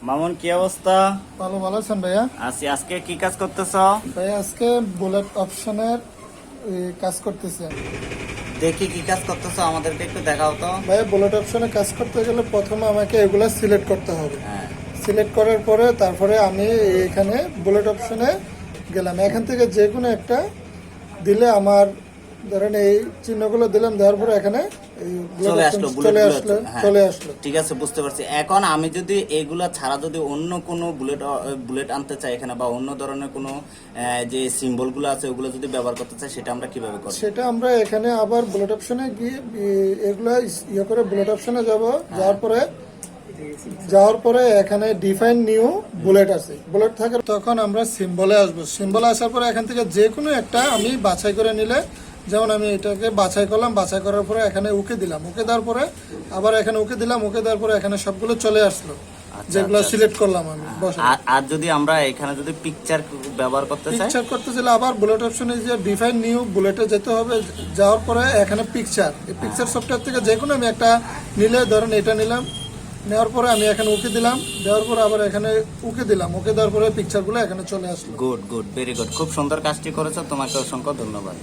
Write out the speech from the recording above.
মামুন, কি অবস্থা? ভালো ভালো আছেন ভাইয়া? আজকে কি কাজ করতেছ? ভাইয়া আজকে বুলেট অপশনের কাজ করতেছে। দেখি কি কাজ করতেছ, আমাদেরকে একটু দেখাও তো। ভাইয়া বুলেট অপশনে কাজ করতে গেলে প্রথমে আমাকে এগুলা সিলেক্ট করতে হবে। হ্যাঁ, সিলেক্ট করার পরে তারপরে আমি এখানে বুলেট অপশনে গেলাম। এখান থেকে যে কোনো একটা দিলে আমার ধরেন এই চিহ্নগুলো দিলাম, দেওয়ার পরে এখানে এই বুলেট চলে অপশন আসলো চলে বুলেট। আসলো হ্যাঁ, চলে আসলো। ঠিক আছে, বুঝতে পারছি। এখন আমি যদি এগুলা ছাড়া যদি অন্য কোনো বুলেট আনতে চাই এখানে, বা অন্য ধরনের কোনো যে সিম্বল গুলো আছে ওগুলো যদি ব্যবহার করতে চাই, সেটা আমরা কিভাবে করব? সেটা আমরা এখানে আবার বুলেট অপশনে গিয়ে এগুলা ইয়ে করে বুলেট অপশনে যাব। যাওয়ার পরে এখানে ডিফাইন নিউ বুলেট আছে, বুলেট থাকে। তখন আমরা সিম্বলে আসবো। সিম্বলে আসার পরে এখান থেকে যে কোনো একটা আমি বাছাই করে নিলে, যেমন আমি এটাকে বাছাই করলাম, বাছাই করার পরে এখানে ওকে দিলাম, ওকে দেওয়ার পরে আবার এখানে ওকে দিলাম, ওকে দেওয়ার পরে এখানে সবগুলো চলে আসলো যেগুলো সিলেক্ট করলাম আমি বসে। আর যদি আমরা এখানে যদি পিকচার ব্যবহার করতে চাই, পিকচার করতে চাইলে আবার বুলেট অপশনে যে ডিফাইন নিউ বুলেটে যেতে হবে। যাওয়ার পরে এখানে পিকচার, এই পিকচার সফটওয়্যার থেকে যে কোনো আমি একটা নিলে, ধরেন এটা নিলাম, নেওয়ার পরে আমি এখানে ওকে দিলাম, দেওয়ার পরে আবার এখানে ওকে দিলাম, ওকে দেওয়ার পরে পিকচারগুলো এখানে চলে আসলো। গুড গুড, ভেরি গুড, খুব সুন্দর কাজটি করেছো, তোমাকে অসংখ্য ধন্যবাদ।